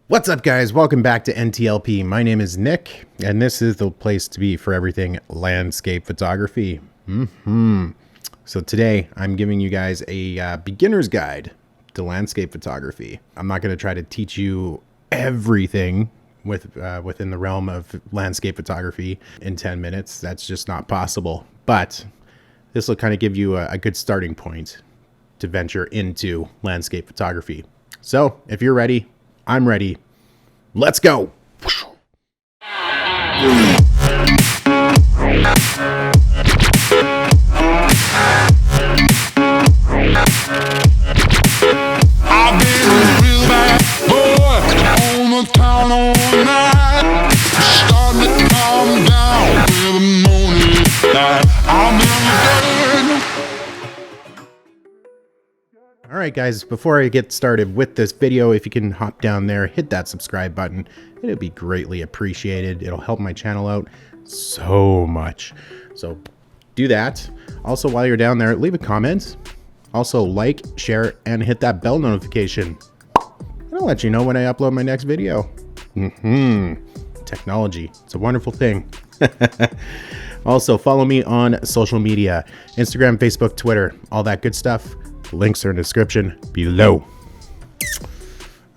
What's up, guys? Welcome back to NTLP. My name is Nick, and this is the place to be for everything landscape photography. So today, I'm giving you guys a beginner's guide to landscape photography. I'm not going to try to teach you everything within the realm of landscape photography in 10 minutes. That's just not possible. But this will kind of give you a good starting point to venture into landscape photography. So if you're ready, I'm ready. Let's go. I've been a real bad boy on the town all night. Starting to calm down with the morning light. I'm in the All right, guys, before I get started with this video, if you can hop down there, hit that subscribe button, it'll be greatly appreciated. It'll help my channel out so much. So do that. Also, while you're down there, leave a comment. Also, like, share, and hit that bell notification. It'll let you know when I upload my next video. Technology. It's a wonderful thing. Also, follow me on social media, Instagram, Facebook, Twitter, all that good stuff. Links are in the description below.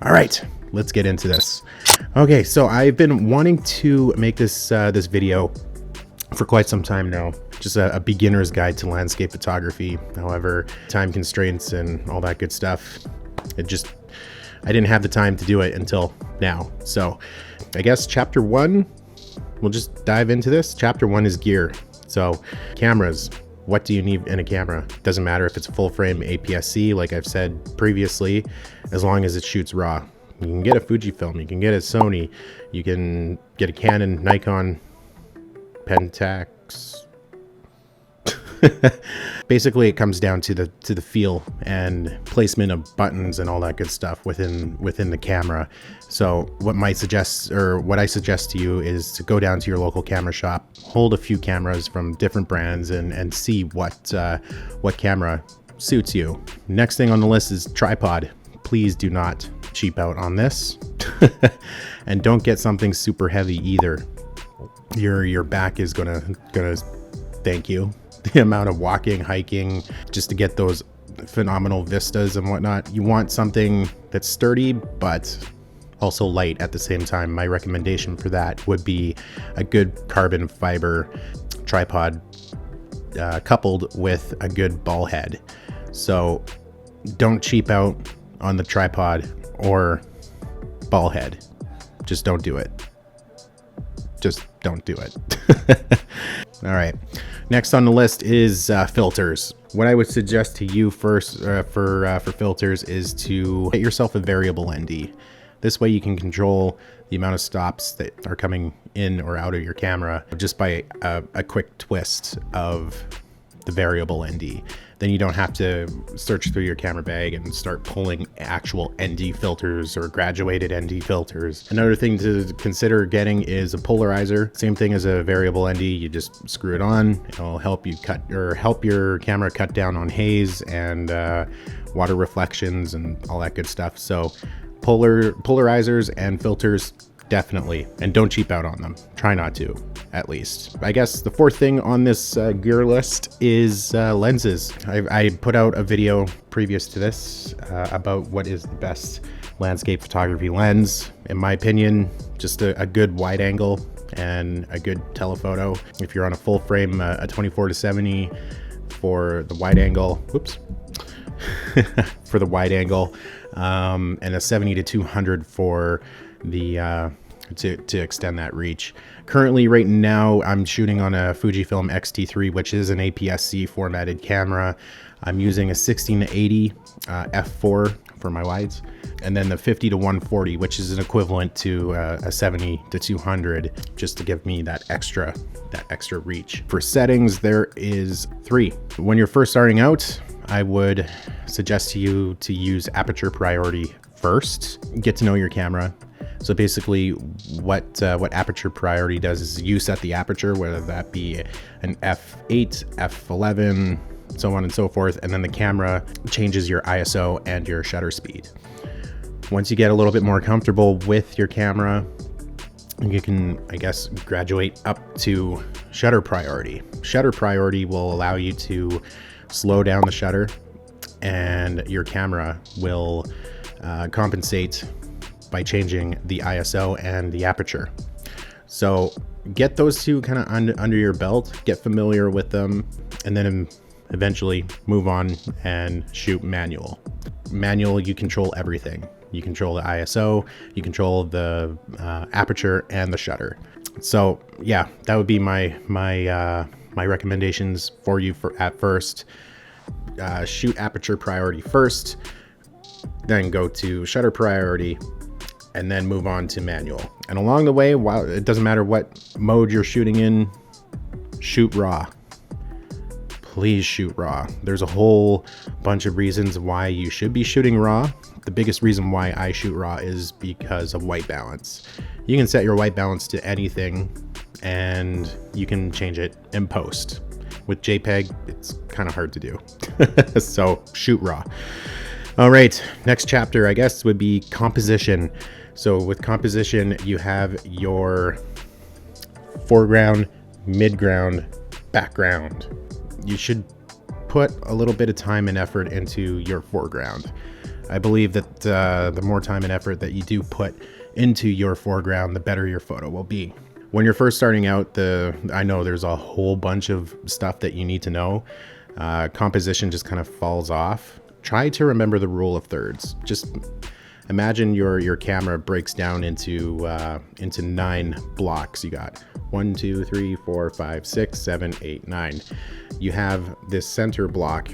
All right, let's get into this. Okay, so I've been wanting to make this this video for quite some time now. Just a beginner's guide to landscape photography. However, time constraints and all that good stuff, I didn't have the time to do it until now. So I guess chapter one, we'll just dive into this. Chapter one is gear. So cameras. What do you need in a camera? Doesn't matter if it's a full frame APS-C, like I've said previously, as long as it shoots raw. You can get a Fujifilm, you can get a Sony, you can get a Canon, Nikon, Pentax. Basically, it comes down to the feel and placement of buttons and all that good stuff within the camera. So what I suggest to you is to go down to your local camera shop, hold a few cameras from different brands, and see what camera suits you. Next thing on the list is tripod. Please do not cheap out on this, and don't get something super heavy either. Your back is gonna thank you. The amount of walking, hiking, just to get those phenomenal vistas and whatnot. You want something that's sturdy, but also light at the same time. My recommendation for that would be a good carbon fiber tripod coupled with a good ball head. So don't cheap out on the tripod or ball head. Just don't do it. Just don't do it. All right. Next on the list is filters. What I would suggest to you first for filters is to get yourself a variable ND. This way you can control the amount of stops that are coming in or out of your camera just by a quick twist of the variable ND. Then you don't have to search through your camera bag and start pulling actual ND filters or graduated ND filters. Another thing to consider getting is a polarizer. Same thing as a variable ND. You just screw it on. It'll help you help your camera cut down on haze and water reflections and all that good stuff. So polarizers and filters, definitely, and don't cheap out on them. Try not to, at least. I guess the fourth thing on this gear list is lenses. I put out a video previous to this about what is the best landscape photography lens. In my opinion, just a good wide angle and a good telephoto. If you're on a full frame, a 24-70 for the wide angle, whoops, for the wide angle, and a 70-200 for the to extend that reach. Currently, right now, I'm shooting on a Fujifilm X-T3, which is an APS-C formatted camera. I'm using a 16-80 f4 for my wides, and then the 50-140, which is an equivalent to a 70-200, just to give me that extra reach. For settings, there is 3. When you're first starting out, I would suggest to you to use aperture priority first. Get to know your camera. So basically what aperture priority does is you set the aperture, whether that be an f8, f11, so on and so forth, and then the camera changes your ISO and your shutter speed. Once you get a little bit more comfortable with your camera, you can, I guess, graduate up to shutter priority. Shutter priority will allow you to slow down the shutter, and your camera will compensate by changing the ISO and the aperture. So get those two kind of under your belt, get familiar with them, and then eventually move on and shoot manual. Manual, you control everything. You control the ISO, you control the aperture and the shutter. So yeah, that would be my recommendations for you at first. Shoot aperture priority first, then go to shutter priority, and then move on to manual. And along the way, while it doesn't matter what mode you're shooting in, shoot raw. Please shoot raw. There's a whole bunch of reasons why you should be shooting raw. The biggest reason why I shoot raw is because of white balance. You can set your white balance to anything and you can change it in post. With JPEG, it's kind of hard to do. So shoot raw. All right, next chapter, I guess, would be composition. So with composition, you have your foreground, midground, background. You should put a little bit of time and effort into your foreground. I believe that the more time and effort that you do put into your foreground, the better your photo will be. When you're first starting out, I know there's a whole bunch of stuff that you need to know. Composition just kind of falls off. Try to remember the rule of thirds. Just imagine your camera breaks down into 9 blocks. You got 1, 2, 3, 4, 5, 6, 7, 8, 9. You have this center block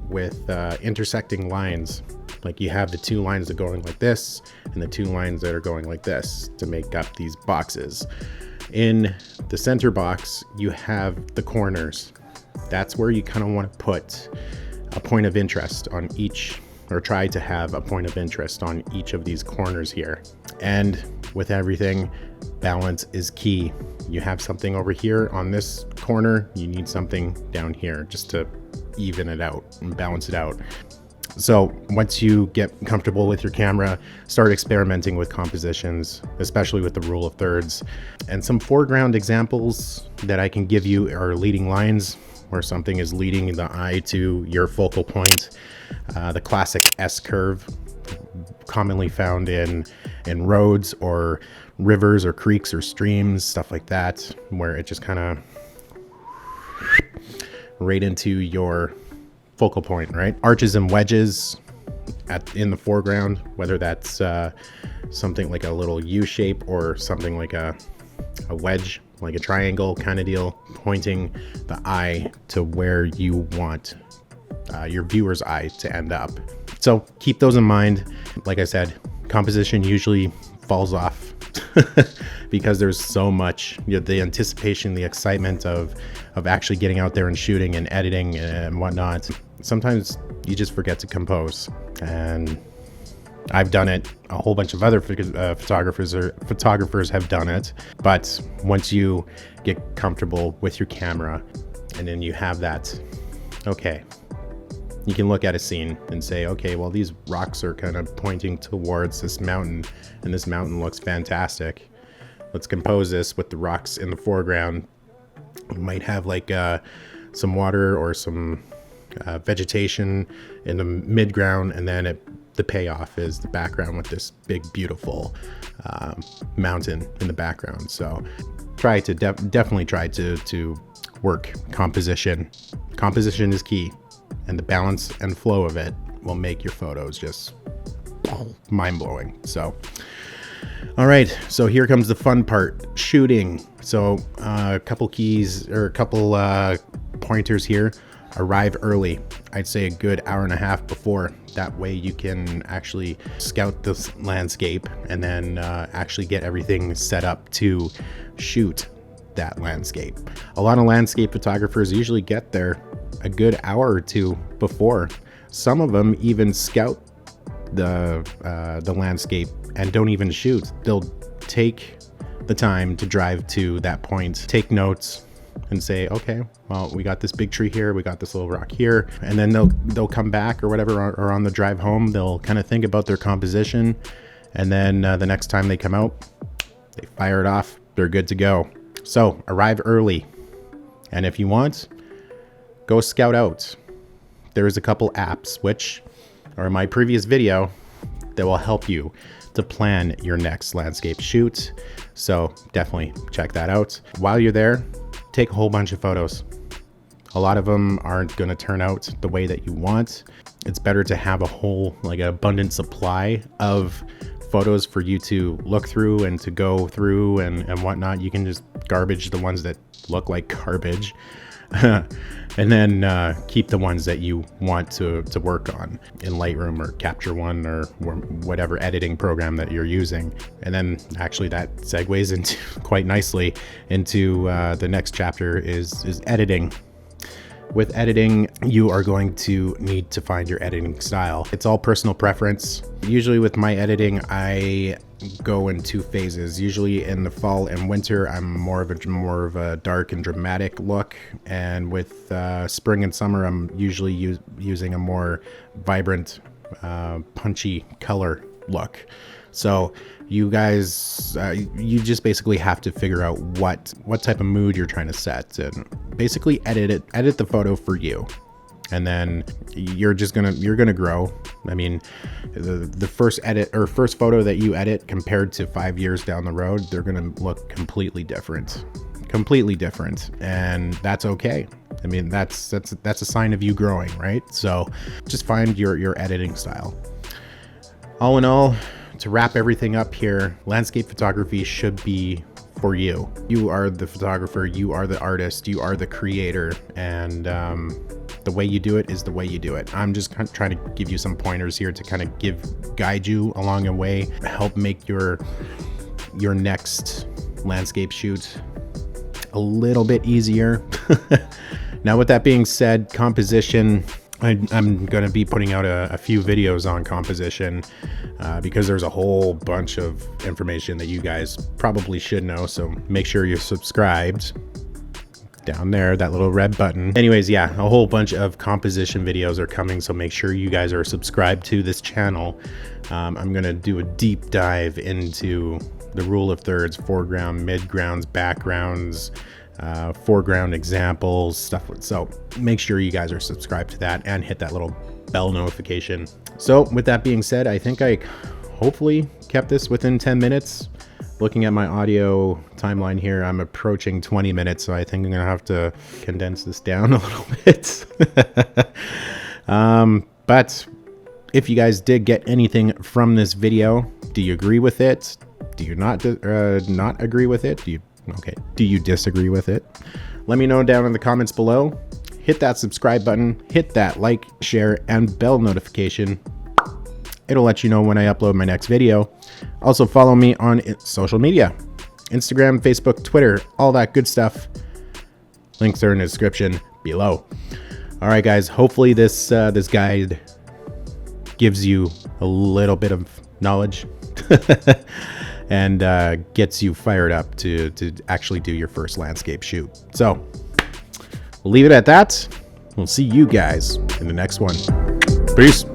with intersecting lines. Like you have the 2 lines that are going like this and the 2 lines that are going like this to make up these boxes. In the center box, you have the corners. That's where you kind of want to put a point of interest on each, or try to have a point of interest on each of these corners here. And with everything, balance is key. You have something over here on this corner, you need something down here just to even it out and balance it out. So once you get comfortable with your camera, start experimenting with compositions, especially with the rule of thirds. And some foreground examples that I can give you are leading lines, where something is leading the eye to your focal point. The classic S curve, commonly found in roads or rivers or creeks or streams, stuff like that, where it just kind of right into your focal point, right? Arches and wedges in the foreground, whether that's something like a little U shape or something like a wedge, like a triangle kind of deal, pointing the eye to where you want your viewer's eye to end up. So keep those in mind. Like I said, composition usually falls off because there's so much, the anticipation, the excitement of actually getting out there and shooting and editing and whatnot. Sometimes you just forget to compose, and I've done it. A whole bunch of other photographers have done it. But once you get comfortable with your camera, and then you have that, okay, you can look at a scene and say, okay, well, these rocks are kind of pointing towards this mountain, and this mountain looks fantastic. Let's compose this with the rocks in the foreground. We might have like some water or some vegetation in the midground, and then the payoff is the background with this big, beautiful mountain in the background. So try to definitely try to work composition. Composition is key, and the balance and flow of it will make your photos just mind-blowing. So all right, so here comes the fun part, shooting. So a couple keys, or a couple pointers here. Arrive early. I'd say a good hour and a half before. That way you can actually scout the landscape and then actually get everything set up to shoot that landscape. A lot of landscape photographers usually get there a good hour or 2 before. Some of them even scout the landscape and don't even shoot. They'll take the time to drive to that point, take notes, and and say, okay, well, we got this big tree here, we got this little rock here, and then they'll come back or whatever, or on the drive home, they'll kind of think about their composition, and then the next time they come out, they fire it off, they're good to go. So arrive early, and if you want, go scout out. There's a couple apps which are in my previous video that will help you to plan your next landscape shoot. So definitely check that out. While you're there, take a whole bunch of photos. A lot of them aren't going to turn out the way that you want. It's better to have a whole, like, an abundant supply of photos for you to look through and to go through and whatnot. You can just garbage the ones that look like garbage. And then keep the ones that you want to work on in Lightroom or Capture One or whatever editing program that you're using. And then actually that segues into quite nicely into the next chapter is editing. With editing, you are going to need to find your editing style. It's all personal preference. Usually with my editing, I go in 2 phases. Usually in the fall and winter, I'm more of a dark and dramatic look. And with spring and summer, I'm usually using a more vibrant, punchy color look. So you guys, you just basically have to figure out what type of mood you're trying to set, and basically edit the photo for you. And then you're gonna grow. I mean, the first photo that you edit compared to 5 years down the road, they're gonna look completely different, and that's okay. I mean, that's a sign of you growing, right? So just find your editing style. All in all, to wrap everything up here, landscape photography should be for you. You are the photographer, you are the artist, you are the creator, and the way you do it is the way you do it. I'm just kind of trying to give you some pointers here to kind of guide you along a way, help make your next landscape shoot a little bit easier. Now, with that being said, composition, I'm going to be putting out a few videos on composition because there's a whole bunch of information that you guys probably should know. So make sure you're subscribed down there, that little red button. Anyways, yeah, a whole bunch of composition videos are coming. So make sure you guys are subscribed to this channel. I'm going to do a deep dive into the rule of thirds, foreground, midgrounds, backgrounds, foreground examples, stuff. So make sure you guys are subscribed to that and hit that little bell notification. So with that being said, I think I hopefully kept this within 10 minutes. Looking at my audio timeline here, I'm approaching 20 minutes, so I think I'm gonna have to condense this down a little bit. But if you guys did get anything from this video, do you agree with it? Do you not agree with it? Do you disagree with it? Let me know down in the comments below. Hit that subscribe button, hit that like, share, and bell notification. It'll let you know when I upload my next video. Also follow me on social media, Instagram, Facebook, Twitter, all that good stuff. Links are in the description below. All right, guys, hopefully this guide gives you a little bit of knowledge and gets you fired up to actually do your first landscape shoot. So we'll leave it at that. We'll see you guys in the next one. Peace.